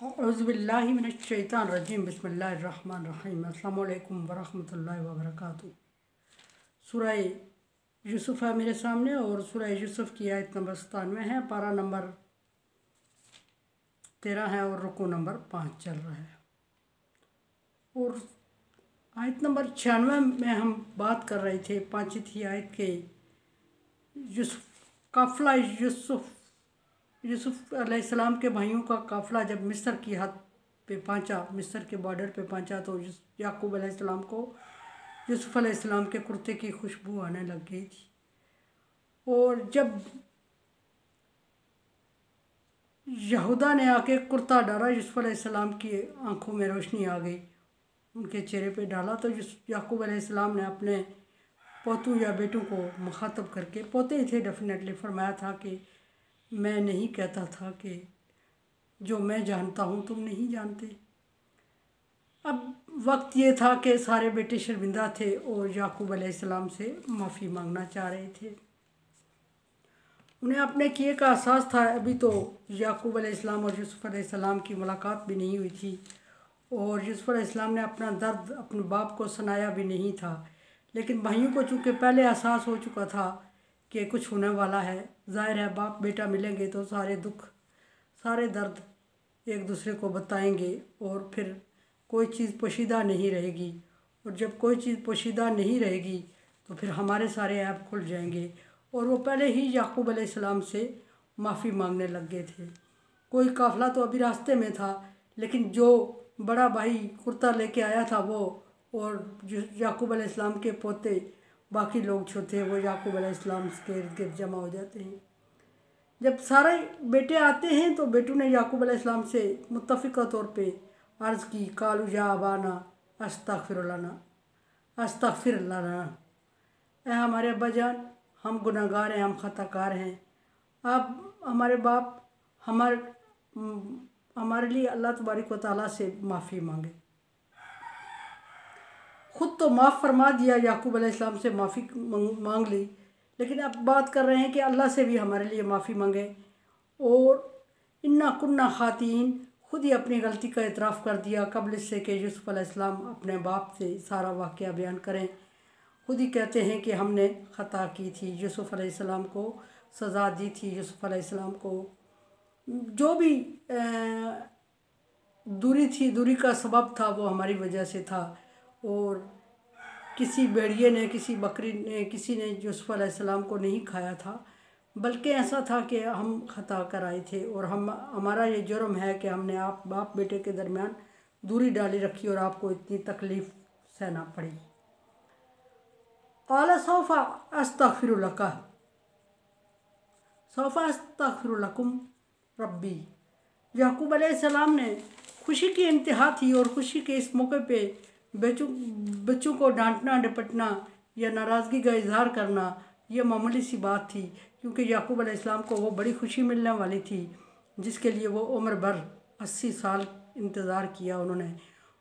औज़ुबिल्लाहि मिनश्शैतानिर्रजीम बिस्मिल्लाहिर्रहमानिर्रहीम अस्सलामु अलैकुम वरहमतुल्लाहि वबरकातुहू। सूरह यूसुफ है मेरे सामने और सूरह यूसुफ की आयत नंबर 97 है, पारा नंबर 13 है और रुकू नंबर 5 चल रहा है। और आयत नंबर 96 में हम बात कर रहे थे, पाँची थी आयत के यूसुफ काफ़िला यूसुफ अलैहिस्सलाम के भाइयों का काफ़िला जब मिस्र की हद पे पहुंचा, मिस्र के बॉर्डर पे पहुंचा, तो याकूब अलैहिस्सलाम को यूसुफ अलैहिस्सलाम के कुर्ते की खुशबू आने लग गई थी। और जब यहूदा ने आके कुर्ता डाला, यूसुफ अलैहिस्सलाम की आंखों में रोशनी आ गई, उनके चेहरे पे डाला, तो याकूब अलैहिस्सलाम ने अपने पोतों या बेटों को मुखातब करके, पोते ही थे डेफिनेटली, फरमाया था कि मैं नहीं कहता था कि जो मैं जानता हूँ तुम नहीं जानते। अब वक्त ये था कि सारे बेटे शर्मिंदा थे और याकूब अलैहिस्सलाम से माफ़ी मांगना चाह रहे थे। उन्हें अपने किए का एहसास था। अभी तो याकूब अलैहिस्सलाम और यूसुफ अलैहिस्सलाम की मुलाकात भी नहीं हुई थी और यूसुफ अलैहिस्सलाम ने अपना दर्द अपने बाप को सुनाया भी नहीं था। लेकिन भाइयों को चूँकि पहले एहसास हो चुका था कि कुछ होने वाला है, ज़ाहिर है बाप बेटा मिलेंगे तो सारे दुख सारे दर्द एक दूसरे को बताएंगे और फिर कोई चीज़ पोशीदा नहीं रहेगी। और जब कोई चीज़ पोशीदा नहीं रहेगी तो फिर हमारे सारे ऐप खुल जाएंगे। और वो पहले ही याकूब अलैहिस्सलाम से माफ़ी मांगने लग गए थे। कोई काफ़िला तो अभी रास्ते में था, लेकिन जो बड़ा भाई कुर्ता लेके आया था वो और जो याकूब अलैहिस्सलाम के पोते बाकी लोग जो थे वो याकूब अलैहिस्सलाम के इर्द गिर्द जमा हो जाते हैं। जब सारे बेटे आते हैं तो बेटों ने याकूब अलैहिस्सलाम से मुत्तफ़िक़ा तौर पे अर्ज़ की, कालू या अबाना अस्तग़फिर लना, ए हमारे अब्बा जान, हम गुनहगार हैं, हम ख़ताकार हैं, आप हमारे बाप हमारे लिए अल्लाह तबारक व तआला से माफ़ी मांगे। ख़ुद तो माफ़ फरमा दिया, याकूब अलैहिस्सलाम से माफ़ी मांग ली, लेकिन अब बात कर रहे हैं कि अल्लाह से भी हमारे लिए माफ़ी मांगे। और इन्ना कुन्ना ख़ातीन, खुद ही अपनी गलती का एतराफ़ कर दिया कबल इससे कि यूसुफ अलैहिस्सलाम अपने बाप से सारा वाक़या बयान करें। खुद ही कहते हैं कि हमने ख़ता की थी, यूसुफ अलैहिस्सलाम को सज़ा दी थी, यूसुफ अलैहिस्सलाम को जो भी दूरी थी, दूरी का सबब था वो हमारी वजह से था। और किसी भेड़िए ने, किसी बकरी ने, किसी ने यूसुफ अलैहिस्सलाम को नहीं खाया था, बल्कि ऐसा था कि हम ख़ता कर आए थे और हमारा ये जुर्म है कि हमने आप बाप बेटे के दरमियान दूरी डाली रखी और आपको इतनी तकलीफ़ सहना पड़ी। क़ाल सौफ़ा अस्तग़फ़िरु लका सौफ़ा अस्तग़फ़िरु लकुम रब्बी। याकूब अलैहिस्सलाम ने, खुशी की इंतहा थी और खुशी के इस मौके पे बच्चों को डांटना डपटना या नाराज़गी का इजहार करना यह मामूली सी बात थी, क्योंकि याकूब अलैहिस्सलाम को वो बड़ी खुशी मिलने वाली थी जिसके लिए वो उम्र भर 80 साल इंतज़ार किया उन्होंने।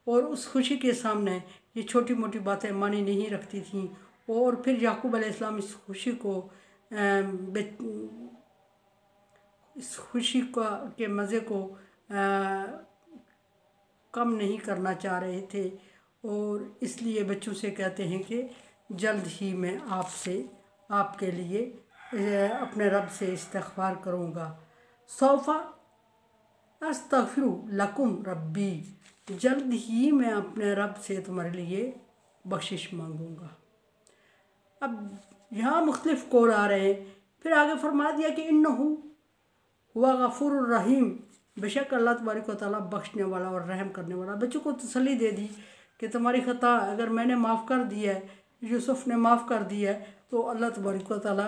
और उस खुशी के सामने ये छोटी मोटी बातें मानी नहीं रखती थीं। और फिर याकूब अलैहिस्सलाम इस खुशी के मज़े को कम नहीं करना चाह रहे थे और इसलिए बच्चों से कहते हैं कि जल्द ही मैं आपके लिए अपने रब से इस्तिग़फ़ार करूँगा। सौफ़ा अस्तग़फ़िरु लकुम रब्बी, जल्द ही मैं अपने रब से तुम्हारे लिए बख्शिश मांगूँगा। अब यहाँ मुख्तलिफ़ कौल आ रहे हैं। फिर आगे फरमा दिया कि इन्नहु हुवा गफ़ूरुर रहीम, बेशक अल्लाह तबारक व तआला बख्शने वाला और रहम करने वाला। बच्चों को तसल्ली दे दी कि तुम्हारी ख़ता अगर मैंने माफ़ कर दी है, यूसुफ ने माफ़ कर दी है, तो अल्लाह तबारक व तआला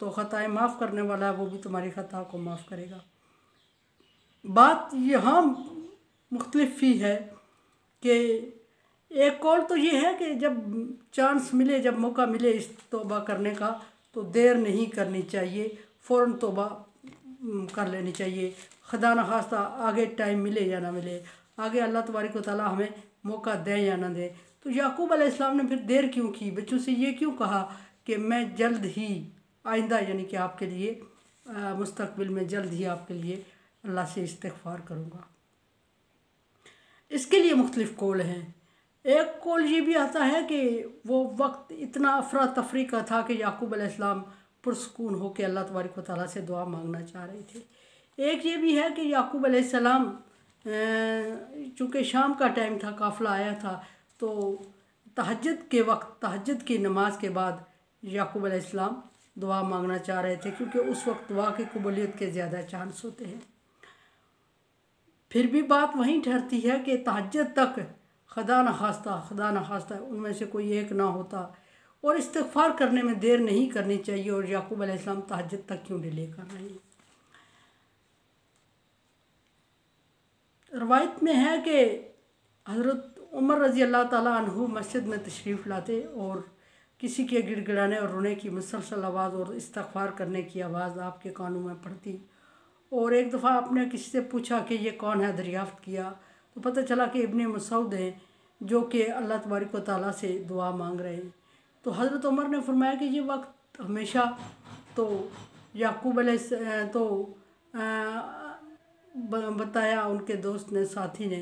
तो ख़ताएँ माफ़ करने वाला है, वो भी तुम्हारी ख़ता को माफ़ करेगा। बात यहाँ मुख्तलिफ ही है कि एक कौल तो ये है कि जब चांस मिले, जब मौका मिले इस तौबा करने का, तो देर नहीं करनी चाहिए, फ़ौरन तौबा कर लेनी चाहिए। खुदा न खास्ता आगे टाइम मिले या ना मिले, आगे अल्लाह तबारक व तआला हमें मौका दें या ना दें। तो याकूब अलैहिस्सलाम ने फिर देर क्यों की, बच्चों से ये क्यों कहा कि मैं जल्द ही आइंदा यानी कि आपके लिए मुस्तकबिल में जल्द ही आपके लिए अल्लाह से इस्तिग़फ़ार करूँगा। इसके लिए मुख्तलिफ़ कौल हैं। एक कौल ये भी आता है कि वो वक्त इतना अफरा तफरी का था कि याकूब अलैहिस्सलाम पुरसकून हो के अल्लाह तबारक व तआला से दुआ मांगना चाह रहे थे। एक ये भी है कि याकूब अलैहिस्सलाम चूँकि शाम का टाइम था, काफ़िला आया था, तो तहज्जुद के वक्त, तहज्जुद की नमाज के बाद याकूब अलैहिस्सलाम दुआ मांगना चाह रहे थे, क्योंकि उस वक्त दुआ की कबूलियत के ज़्यादा चांस होते हैं। फिर भी बात वहीं ठहरती है कि तहज्जुद तक खुदा न खास्ता उनमें से कोई एक ना होता और इस्तिग़फ़ार करने में देर नहीं करनी चाहिए, और याकूब अलैहिस्सलाम तहज्जुद तक क्यों डिले कर रहे हैं। रवायत में है कि हज़रत उमर रज़ी अल्लाह ताला अन्हु मस्जिद में तशरीफ़ लाते और किसी के गिड़गिड़ाने और रोने की मुसलसल आवाज़ और इस्तिग़फ़ार करने की आवाज़ आपके कानों में पड़ती। और एक दफ़ा आपने किसी से पूछा कि ये कौन है, दरियाफ़्त किया तो पता चला कि इब्ने मसूद हैं, जो कि अल्लाह तबारक व तआला से दुआ मांग रहे हैं। तो हज़रत उमर ने फरमाया कि ये वक्त हमेशा, तो याकूब तो बताया उनके दोस्त ने, साथी ने,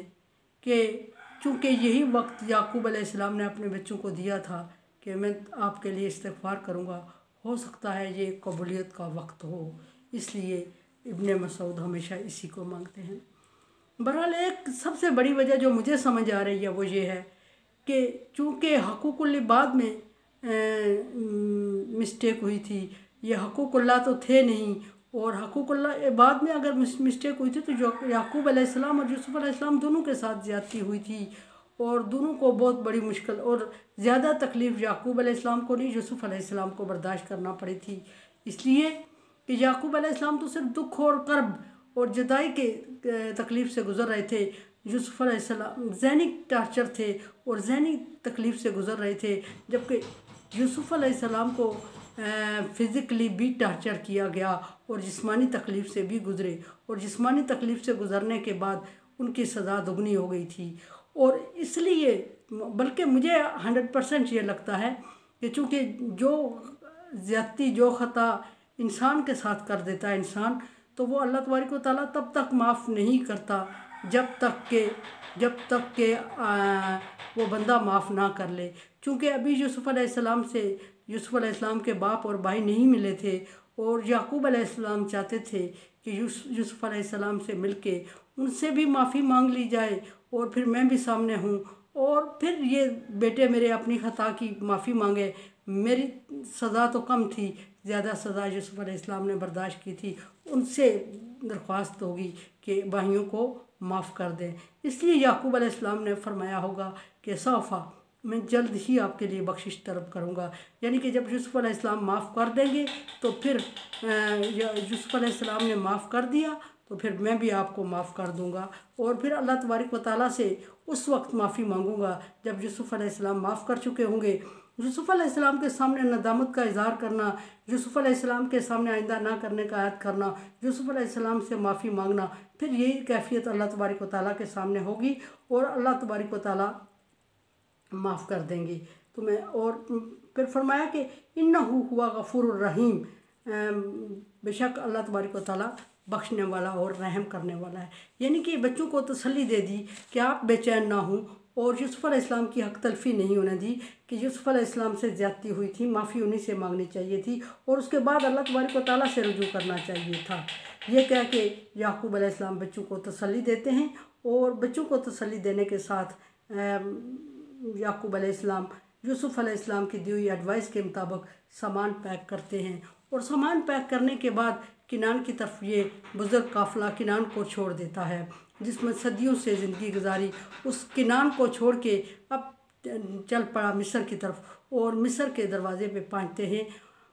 कि चूँकि यही वक्त याकूब अलैहिस्सलाम ने अपने बच्चों को दिया था कि मैं आपके लिए इस्तिग़फ़ार करूँगा, हो सकता है ये कबूलियत का वक्त हो, इसलिए इब्ने मसूद हमेशा इसी को मांगते हैं। बहरहाल एक सबसे बड़ी वजह जो मुझे समझ आ रही है वो ये है कि चूँकि हक़ूक़ुल इबाद में मिस्टेक हुई थी, ये हक़ूक़ुल्लाह तो थे नहीं, और हक़ूक़ुल इबाद में अगर मिस्टेक हुई थी तो याकूब अलैहिस्सलाम और यूसुफ़ अलैहिस्सलाम दोनों के साथ ज़्यादती हुई थी, और दोनों को बहुत बड़ी मुश्किल और ज़्यादा तकलीफ़ याकूब अलैहिस्सलाम को नहीं, यूसुफ़ अलैहिस्सलाम को बर्दाश्त करना पड़ी थी। इसलिए कि याकूब अलैहिस्सलाम तो सिर्फ दुख और कर्ब और जुदाई के तकलीफ़ से गुज़र रहे थे, यूसुफ़ अलैहिस्सलाम ज़हनी टार्चर थे और ज़हनी तकलीफ़ से गुज़र रहे थे, जबकि यूसुफ़ अलैहिस्सलाम को फ़िज़िकली भी टार्चर किया गया और जिस्मानी तकलीफ़ से भी गुज़रे, और जिस्मानी तकलीफ़ से गुज़रने के बाद उनकी सज़ा दुगनी हो गई थी। और इसलिए बल्कि मुझे 100% ये लगता है कि चूँकि जो ज़्यादती, जो ख़ता इंसान के साथ कर देता है इंसान, तो वो अल्लाह तबारक व तआला तब तक माफ़ नहीं करता जब तक के वो बंदा माफ़ ना कर ले। चूँकि अभी यूसुफ़ अलैहिस्सलाम के बाप और भाई नहीं मिले थे, और याकूब अलैहिस्सलाम चाहते थे कि यूसुफ़ अलैहिस्सलाम से मिलके उनसे भी माफ़ी मांग ली जाए, और फिर मैं भी सामने हूँ, और फिर ये बेटे मेरे अपनी ख़ता की माफ़ी मांगे। मेरी सज़ा तो कम थी, ज़्यादा सज़ा यूसुफ़ अलैहिस्सलाम ने बर्दाश्त की थी, उनसे दरख्वास्त होगी कि भाइयों को माफ़ कर दें। इसलिए याकूब अलैहिस्सलाम ने फरमाया होगा कि सौफ़ा, मैं जल्द ही आपके लिए बख्शिश तलब करूँगा, यानी कि जब यूसुफ़ अलैहिस्सलाम माफ़ कर देंगे तो फिर यूसुफ़ अलैहिस्सलाम ने माफ़ कर दिया तो फिर मैं भी आपको माफ़ कर दूँगा, और फिर अल्लाह तबारक व तआला से उस वक्त माफ़ी मांगूँगा जब यूसुफ़ अलैहिस्सलाम माफ़ कर चुके होंगे। यूसुफ़ अलैहिस्सलाम के सामने नदामत का इज़हार करना, यूसुफ़ अलैहिस्सलाम के सामने आइंदा ना करने का अहद करना, यूसुफ़ अलैहिस्सलाम से माफ़ी मांगना, फिर यही कैफ़ियत अल्लाह तबारक व तआला के सामने होगी और अल्लाह तबारक व तआला माफ़ कर देंगे तुम्हें। और फिर फरमाया कि इन्नहु हुवा गफ़ूरुर रहीम, बेशक अल्लाह तबारक व तआला बख्शने वाला और रहम करने वाला है। यानी कि बच्चों को तसल्ली दे दी कि आप बेचैन ना हों, और यूसुफ़ अलैहिस्सलाम की हक़ तलफ़ी नहीं होने दी कि यूसुफ़ अलैहिस्सलाम से ज़्यादती हुई थी, माफ़ी उन्हीं से मांगनी चाहिए थी, और उसके बाद अल्लाह तबारक व तआला से रुजू करना चाहिए था। ये कह के याकूब अलैहिस्सलाम बच्चों को तसल्ली देते हैं, और बच्चों को तसल्ली देने के साथ याकूब अलैहिस्सलाम यूसुफ़ अलैहिस्सलाम की दी हुई एडवाइस के मुताबिक सामान पैक करते हैं, और सामान पैक करने के बाद किनान की तरफ ये बुज़ुर्ग काफ़िला किनान को छोड़ देता है, जिसमें सदियों से ज़िंदगी गुजारी। उस किनान को छोड़ के अब चल पड़ा मिस्र की तरफ, और मिस्र के दरवाज़े पे पहुँचते हैं।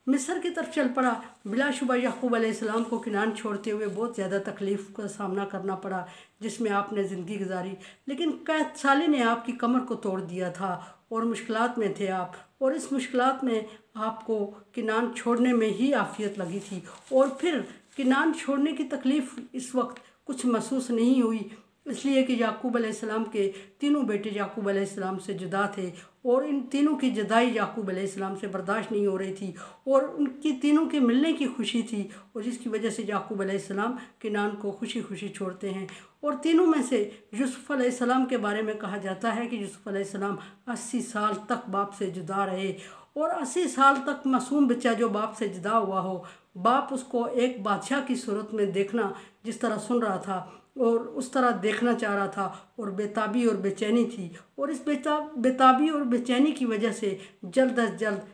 मिस्र की तरफ चल पड़ा। बिलाशुबा याकूब अलैहिस्सलाम को किनान छोड़ते हुए बहुत ज़्यादा तकलीफ़ का सामना करना पड़ा, जिसमें आपने ज़िंदगी गुजारी, लेकिन कैद साली ने आपकी कमर को तोड़ दिया था और मुश्किलात में थे आप, और इस मुश्किलात में आपको किनान छोड़ने में ही आफियत लगी थी, और फिर किनान छोड़ने की तकलीफ़ इस वक्त कुछ महसूस नहीं हुई। इसलिए कि याकूब अलैहिस्सलाम के तीनों बेटे याकूब अलैहिस्सलाम से जुदा थे और इन तीनों की जुदाई याकूब अलैहिस्सलाम से बर्दाश्त नहीं हो रही थी और उनकी तीनों के मिलने की खुशी थी और जिसकी वजह से याकूब अलैहिस्सलाम किनान को खुशी खुशी छोड़ते हैं। और तीनों में से यूसुफ अलैहिस्सलाम के बारे में कहा जाता है कि यूसुफ अलैहिस्सलाम 80 साल तक बाप से जुदा रहे और 80 साल तक मासूम बच्चा जो बाप से जुदा हुआ हो, बाप उसको एक बादशाह की सूरत में देखना जिस तरह सुन रहा था और उस तरह देखना चाह रहा था और बेताबी और बेचैनी थी और इस बेताबी और बेचैनी की वजह से जल्द अज जल्द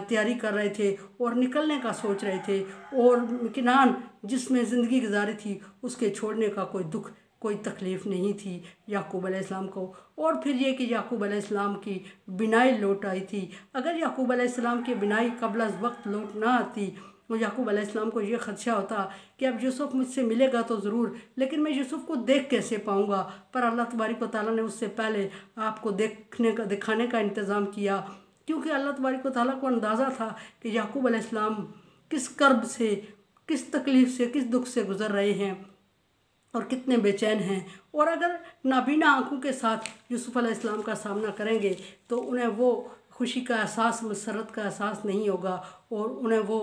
तैयारी कर रहे थे और निकलने का सोच रहे थे और किनान जिसमें ज़िंदगी गुजारी थी उसके छोड़ने का कोई दुख कोई तकलीफ़ नहीं थी याकूब अलैहिस्सलाम को। और फिर ये कि याकूब अलैहिस्सलाम की बिनाई लौट आई थी। अगर याकूब अलैहिस्सलाम की बिनाई कबल अज़ वक्त लौट ना आती तो याकूब अलैहिस्सलाम को ये ख़दशा होता कि अब यूसुफ मुझसे मिलेगा तो ज़रूर, लेकिन मैं यूसुफ को देख कैसे पाऊँगा। पर अल्लाह तबारक व तआला ने उससे पहले आपको दिखाने का इंतज़ाम किया, क्योंकि अल्लाह तबारक व तआला को अंदाज़ा था कि याकूब अलैहिस्सलाम किस कर्ब से, किस तकलीफ़ से, किस दुख से गुज़र रहे हैं और कितने बेचैन हैं। और अगर नाबीना आँखों के साथ यूसुफ अलैहिस्सलाम का सामना करेंगे तो उन्हें वो खुशी का एहसास, मसरत का एहसास नहीं होगा और उन्हें वो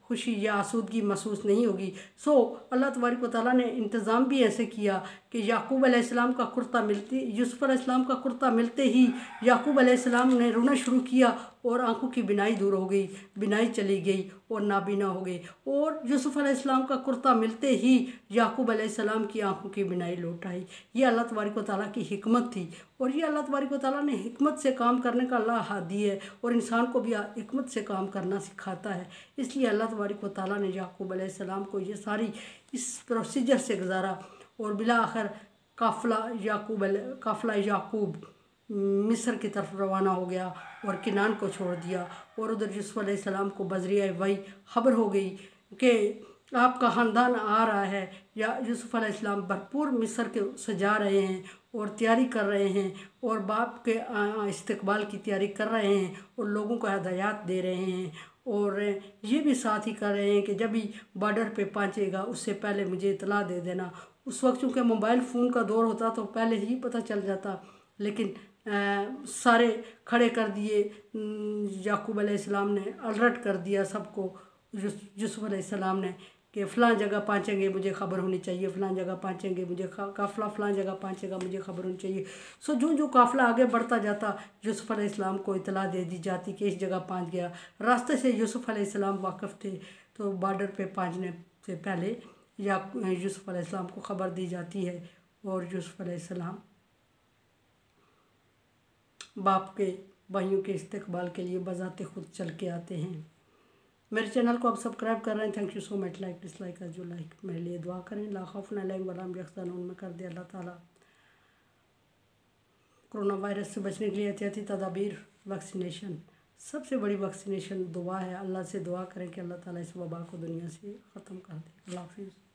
खुशी या आसूदगी महसूस नहीं होगी। सो अल्लाह तबारक व तआला ने इंतज़ाम भी ऐसे किया कि याकूब अलैहिस्सलाम का कुर्ता यूसुफ अलैहिस्सलाम का कुर्ता मिलते ही याकूब अलैहिस्सलाम ने रोना शुरू किया और आंखों की बिनाई दूर हो गई, बिनाई चली गई और नाबीना हो गई। और यूसुफ अलैहिस्सलाम का कुर्ता मिलते ही याकूब अलैहिस्सलाम की आंखों की बिनाई लौट आई। ये अल्लाह तबारक व तआला की हिकमत थी और ये अल्लाह तबारक व तआला ने हिकमत से काम करने का अल्लाह हादी है और इंसान को भी हिकमत से काम करना सिखाता है। इसलिए अल्लाह तबारक व तआला ने याकूब अलैहिस्सलाम को ये सारी इस प्रोसीजर से गुजारा और बिला आखिर काफ़िला याकूब मिस्र की तरफ रवाना हो गया और किनान को छोड़ दिया। और उधर यूसुफ अलैहिस्सलाम को बज़रिया वही खबर हो गई कि आपका ख़ानदान आ रहा है। या यूसुफ अलैहिस्सलाम भरपूर मिस्र के सजा रहे हैं और तैयारी कर रहे हैं और बाप के इस्तकबाल की तैयारी कर रहे हैं और लोगों को हदायत दे रहे हैं और ये भी साथ ही कर रहे हैं कि जब भी बॉर्डर पे पहुँचेगा उससे पहले मुझे इतला दे देना। उस वक्त चूँकि मोबाइल फ़ोन का दौर होता तो पहले ही पता चल जाता, लेकिन सारे खड़े कर दिए। याकूब अलैहिस्सलाम ने अलर्ट कर दिया सबको यूसुफ अलैहिस्सलाम ने कि फ़लाँ जगह पहुँचेंगे मुझे ख़बर होनी चाहिए, फ़लाँ जगह पहुँचेंगे मुझे काफ़िला फ़लाँ जगह पहुँचेगा मुझे ख़बर होनी चाहिए। सो जो काफ़िला आगे बढ़ता जाता यूसुफ अलैहिस्सलाम को इतला दे दी जाती कि इस जगह पहुँच गया। रास्ते से यूसुफ अलैहिस्सलाम वाकिफ़ थे तो बॉर्डर पे पहुँचने से पहले यूसुफ अलैहिस्सलाम को ख़बर दी जाती है और यूसुफ अलैहिस्सलाम बाप के भाइयों के इस्तकबाल के लिए बज़ाते खुद चल के आते हैं। मेरे चैनल को आप सब्सक्राइब कर रहे हैं, thank you so much. Like dislike का जो लाइक मेरे लिए दुआ करें। ला खौफ अलैहिम वला हुम यहज़नून में कर दे अल्लाह ताला। कोरोना वायरस से बचने के लिए एहतियाती तदाबीर, वैक्सीनेशन, सबसे बड़ी वैक्सीनेशन दुआ है। अल्लाह से दुआ करें कि अल्लाह ताला इस वबा को दुनिया से ख़त्म कर दे। अल्लाह हाफ़िज़।